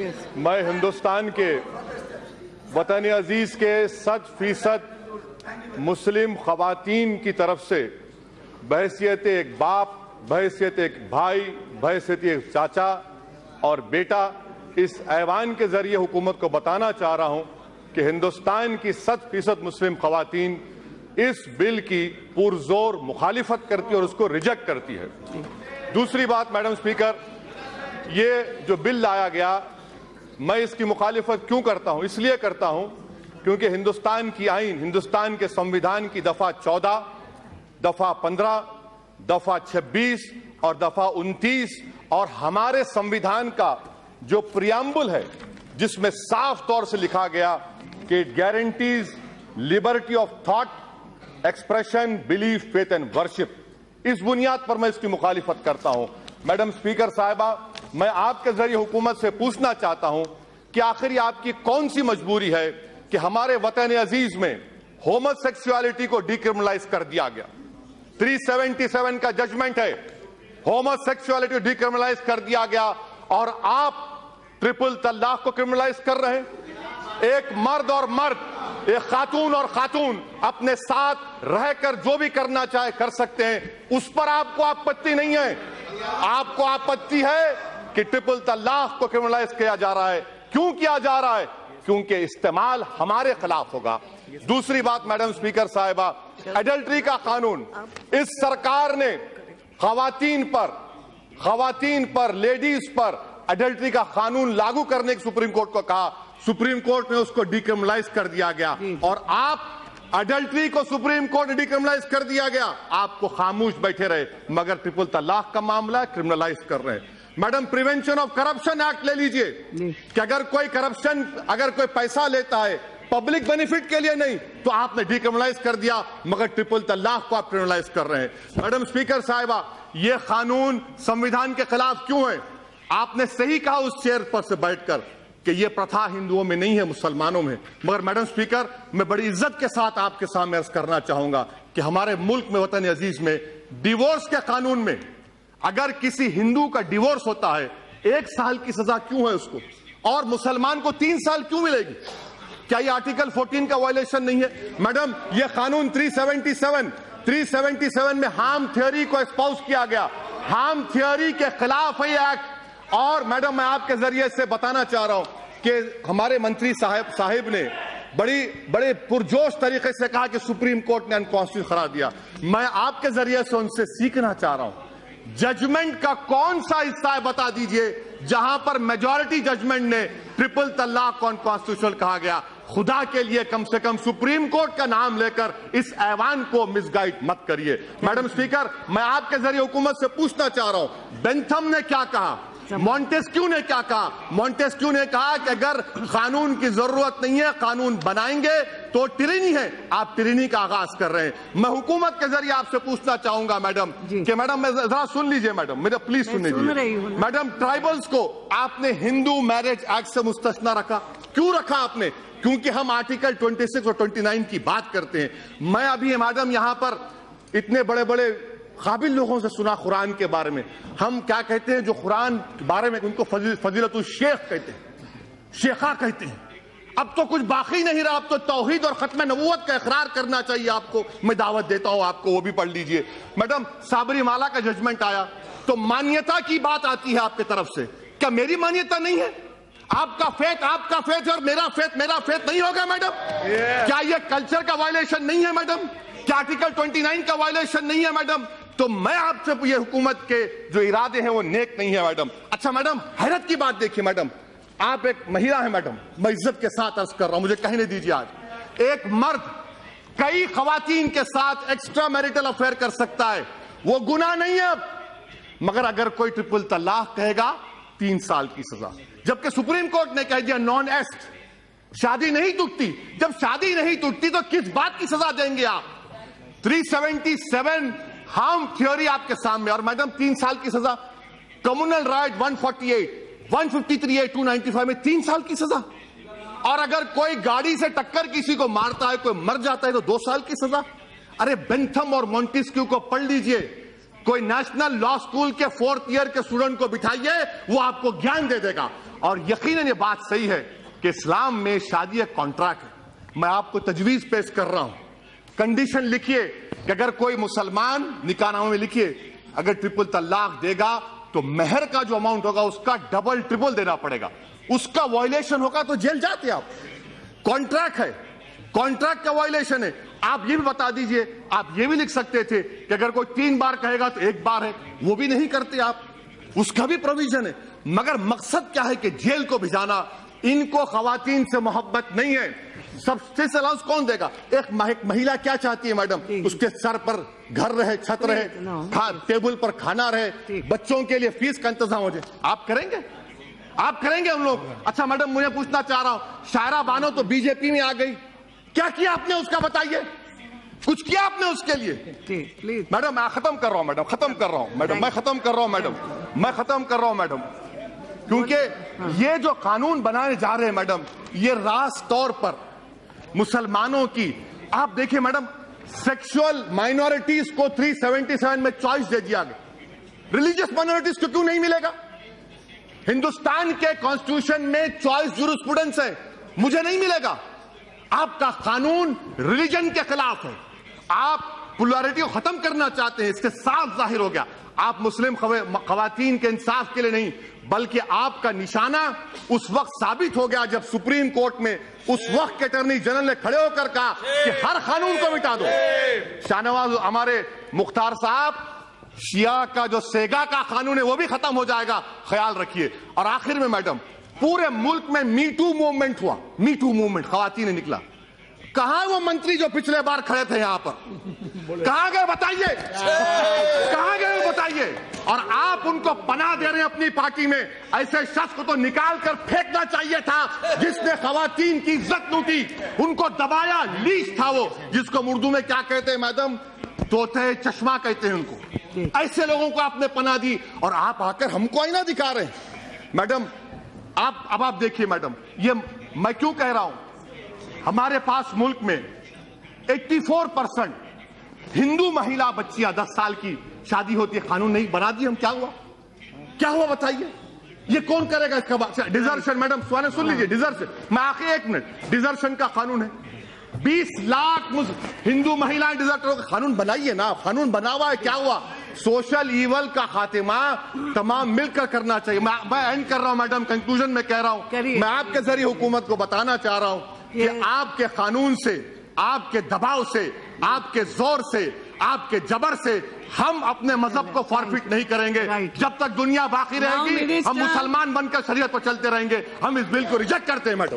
मैं हिंदुस्तान के वतन अजीज के 100% मुस्लिम खवातीन की तरफ से बहैसियत एक बाप, बहैसियत एक भाई, बहैसियत एक चाचा और बेटा इस ऐवान के जरिए हुकूमत को बताना चाह रहा हूं कि हिंदुस्तान की 100% मुस्लिम खवातीन इस बिल की पुरजोर मुखालिफत करती है और उसको रिजेक्ट करती है। दूसरी बात मैडम स्पीकर, ये जो बिल लाया गया, मैं इसकी मुखालिफत क्यों करता हूं? इसलिए करता हूं क्योंकि हिंदुस्तान की आईन, हिंदुस्तान के संविधान की दफा 14, दफा 15, दफा 26 और दफा 29 और हमारे संविधान का जो प्रियम्बल है जिसमें साफ तौर से लिखा गया कि it guarantees liberty of thought, expression, belief, faith and worship, इस बुनियाद पर मैं इसकी मुखालिफत करता हूं। मैडम स्पीकर साहिबा, मैं आपके जरिए हुकूमत से पूछना चाहता हूं कि आखिर आपकी कौन सी मजबूरी है कि हमारे वतन अजीज में होमोसेक्सुअलिटी को डिक्रिमिनलाइज कर दिया गया। 377 का जजमेंट है, होमोसेक्सुअलिटी को डिक्रिमिनलाइज कर दिया गया और आप ट्रिपल तलाक को क्रिमिनलाइज कर रहे हैं। एक मर्द और मर्द, एक खातून और खातून अपने साथ रहकर जो भी करना चाहे कर सकते हैं, उस पर आपको आपत्ति नहीं है। आपको आपत्ति है कि ट्रिपल तलाक को क्रिमिनलाइज किया जा रहा है। क्यों किया जा रहा है? क्योंकि इस्तेमाल हमारे खिलाफ होगा। दूसरी बात मैडम स्पीकर साहिबा, एडल्ट्री का कानून, इस सरकार ने खवातीन पर, लेडीज पर एडल्ट्री का कानून लागू करने की सुप्रीम कोर्ट को कहा। सुप्रीम कोर्ट ने उसको डिक्रिमिनलाइज कर दिया गया और आप एडल्ट्री को सुप्रीम कोर्ट ने डिक्रिमिनलाइज कर दिया गया, आपको खामोश बैठे रहे, मगर ट्रिपल तलाक का मामला क्रिमिनलाइज कर रहे हैं। Madam, prevention of corruption act ले लीजिए कि अगर कोई पैसा लेता है पब्लिक बेनिफिट के लिए नहीं तो आपने डिक्रिमिनलाइज कर दिया, मगर ट्रिपल तलाक को आप क्रिमिनलाइज कर रहे हैं। मैडम स्पीकर साहिबा, यह कानून संविधान के खिलाफ क्यों है? आपने सही कहा उस चेयर पर से बैठकर कि यह प्रथा हिंदुओं में नहीं है, मुसलमानों में। मगर मैडम स्पीकर, मैं बड़ी इज्जत के साथ आपके सामने अर्ज करना चाहूंगा कि हमारे मुल्क में, वतन अजीज में, डिवोर्स के कानून में अगर किसी हिंदू का डिवोर्स होता है 1 साल की सजा क्यों है उसको, और मुसलमान को 3 साल क्यों मिलेगी? क्या यह आर्टिकल 14 का वायलेशन नहीं है? मैडम, यह कानून 377 में हार्म थ्योरी को एस्पाउस किया गया, हार्म थ्योरी के खिलाफ है यह एक्ट। और मैडम, मैं आपके जरिए से बताना चाह रहा हूं कि हमारे मंत्री साहिब ने बड़े पुरजोश तरीके से कहा कि सुप्रीम कोर्ट ने अनकॉन्स्टिट्यूशनल करार दिया। मैं आपके जरिए से उनसे सीखना चाह रहा हूं, जजमेंट का कौन सा हिस्सा है बता दीजिए जहां पर मेजॉरिटी जजमेंट ने ट्रिपल तलाक को अनकॉन्स्टिट्यूशनल कहा गया। खुदा के लिए कम से कम सुप्रीम कोर्ट का नाम लेकर इस ऐवान को मिसगाइड मत करिए। मैडम स्पीकर, मैं आपके जरिए हुकूमत से पूछना चाह रहा हूं, बेंथम ने क्या कहा, मॉन्टेस्क्यू ने क्या कहा? मॉन्टेस्क्यू ने कहा कि अगर कानून की जरूरत नहीं है, कानून बनाएंगे तो टिरनी है। आप टिरनी का आगाज कर रहे हैं। मैं हुकूमत के जरिए आपसे पूछना चाहूंगा मैडम कि मैडम, मैं जरा सुन लीजिए मैडम, मेरा प्लीज सुन लीजिए मैडम। ट्राइबल्स को आपने हिंदू मैरिज एक्ट से मुस्तस्ना रखा। क्यों रखा आपने? क्योंकि हम आर्टिकल 26 और 29 की बात करते हैं। मैं अभी मैडम यहां पर इतने बड़े बड़े काबिल लोगों से सुना कुरान के बारे में। हम क्या कहते हैं, जो कुरान के बारे में उनको फजीलतुल शेख कहते हैं, शेखा कहते हैं। अब तो कुछ बाकी नहीं रहा, अब तो तौहीद और खत्म नबूवत का इकरार करना चाहिए आपको। मैं दावत देता हूं आपको, वो भी पढ़ लीजिए। मैडम, साबरीमाला का जजमेंट आया तो मान्यता की बात आती है आपकी तरफ से। क्या मेरी मान्यता नहीं है? आपका फेथ और मेरा फेथ नहीं होगा मैडम? क्या यह कल्चर का वायलेशन नहीं है मैडम? क्या आर्टिकल 29 का वायलेशन नहीं है मैडम? तो मैं आपसे ये हुकूमत के जो इरादे हैं वो नेक नहीं है मैडम। अच्छा मैडम, हैरत की बात देखिए मैडम, आप एक महिला है मैडम, मैं इज्जत के साथ अर्ज कर रहा हूं, मुझे कहने दीजिए। आज एक मर्द कई खवातीन के साथ एक्स्ट्रा मैरिटल अफेयर कर सकता है, वो गुनाह नहीं है अब। मगर अगर कोई ट्रिपल तलाक कहेगा 3 साल की सजा, जबकि सुप्रीम कोर्ट ने कह दिया नॉन एस्ट, शादी नहीं टूटती। जब शादी नहीं टूटती तो किस बात की सजा देंगे आप? 377 हार्म थ्योरी आपके सामने, और मैडम 3 साल की सजा। कम्युनल राइट 148, 153A, 295 में 3 साल की सजा। और अगर कोई गाड़ी से टक्कर किसी को मारता है, कोई मर जाता है तो 2 साल की सजा। अरे बेंथम और मॉन्टेस्क्यू को पढ़ लीजिए, कोई नेशनल लॉ स्कूल के 4th ईयर के स्टूडेंट को बिठाइए, वो आपको ज्ञान दे देगा। اور یقیناً یہ بات صحیح ہے کہ اسلام میں شادی ایک کانٹریکٹ ہے. میں آپ کو تجویز پیش کر رہا ہوں, کنڈیشن لکھیے کہ اگر کوئی مسلمان نکاح نامے میں لکھیے اگر ٹرپل طلاق دے گا تو مہر کا جو اماؤنٹ ہوگا اس کا ڈبل ٹرپل دینا پڑے گا. اس کا وائلیشن ہوگا تو جیل جاتے آپ. کانٹریکٹ ہے, کانٹریکٹ کا وائلیشن ہے. آپ یہ بھی بتا دیجئے, آپ یہ بھی لکھ سکتے تھے کہ اگر کوئی 3 بار کہے گا تو 1 بار ہے, وہ بھی نہیں کرتے آپ, اس کا بھی پروویژن ہے. مگر مقصد کیا ہے کہ جیل کو بھجانا. ان کو خواتین سے محبت نہیں ہے. سب الاؤنس کون دے گا؟ ایک مہیلا کیا چاہتی ہے میڈم؟ اس کے سر پر گھر رہے, چھت رہے, ٹیبل پر کھانا رہے, بچوں کے لیے فیس کا انتظام ہو جائے. آپ کریں گے؟ آپ کریں گے ہم لوگ؟ اچھا میڈم مجھے پوچھنا چاہ رہا ہوں, شائرہ بانو تو بی جے پی میں آ گئی, کیا کیا آپ نے اس کا بتائیے؟ کچھ کیا آپ نے اس کے لیے؟ میڈم میں ختم کر رہا ہوں, میڈم ختم کر رہا ہوں, میڈم میں ختم کر رہا ہوں, میڈم میں ختم کر رہا ہوں, میڈم کیونکہ یہ جو قانون بنانے جا رہے ہیں میڈم, یہ راست طور پر مسلمانوں کی, آپ دیکھیں میڈم, سیکشول مائنورٹیز کو 377 میں چوائس دے دیا گیا, ریلیجیس مائنورٹیز کو کیوں نہیں ملے گا؟ ہندوستان کے کانسٹیٹیوشن میں چوائس جورسپروڈنس ہے, مجھے نہیں ملے گا. آپ کا قانون ریلیجن کے خلاف ہے, آپ پولارٹی کو ختم کرنا چاہتے ہیں, اس کے صاف ظاہر ہو گیا. آپ مسلم خواتین کے انصاف کے لیے نہیں بلکہ آپ کا نشانہ اس وقت ثابت ہو گیا جب سپریم کورٹ میں اس وقت کے اٹارنی جنرل نے کھڑے ہو کر کہا کہ ہر قانون کو مٹا دو. شاہ نواز ہمارے مختار صاحب, شیعہ کا جو سیگا کا قانون ہے وہ بھی ختم ہو جائے گا, خیال رکھیے. اور آخر میں میڈم, پورے ملک میں می ٹو موومنٹ ہوا, می ٹو موومنٹ, خواتین نے نکلا. کہاں وہ منتری جو پچھلے بار کھڑے تھے یہاں پر, کہاں گئے بتائیے, کہاں گئے بتائیے؟ اور آپ ان کو پناہ دے رہے ہیں اپنی پارٹی میں. ایسے شخص کو تو نکال کر پھینکنا چاہیے تھا جس نے خواتین کی عزت لوٹی, ان کو دبایا, لیچ تھا وہ, جس کو اردو میں کیا کہتے ہیں میڈم, طوطے چشمہ کہتے ہیں ان کو. ایسے لوگوں کو آپ نے پناہ دی اور آپ آ کر ہم کو آئینہ دکھا رہے ہیں. میڈم اب آپ دیکھیے میڈم, یہ میں کیوں کہہ رہا ہوں, ہمارے پاس ملک میں 84% ہندو مہیلا بچیاں 10 سال کی شادی ہوتی ہے, قانون نہیں بنا دی ہم, کیا ہوا, کیا ہوا بتائیے؟ یہ کون کرے گا اس کا؟ ڈیزرشن میڈم سن لیجیے, ڈیزرشن, میں آخر 1 منٹ, ڈیزرشن کا قانون ہے, 20 لاکھ ہندو مہیلائیں ڈیزرٹروں کا قانون بنائیے نا, قانون بنا ہوا ہے, کیا ہوا؟ سوشل ایول کا خاتمہ تمام مل کر کرنا چاہیے. میں اینڈ کر رہا ہوں میڈم, کنکلوژن میں کہہ رہا ہوں, میں آپ کے ذریعے حکومت کو بتانا چاہ رہا ہوں کہ آپ کے قانون سے, آپ کے دباؤ سے, آپ کے زور سے, آپ کے جبر سے ہم اپنے مذہب کو فارفٹ نہیں کریں گے. جب تک دنیا باقی رہے گی ہم مسلمان بن کر شریعت پر چلتے رہیں گے. ہم اس بل کو ریجیکٹ کرتے ہیں میڈم.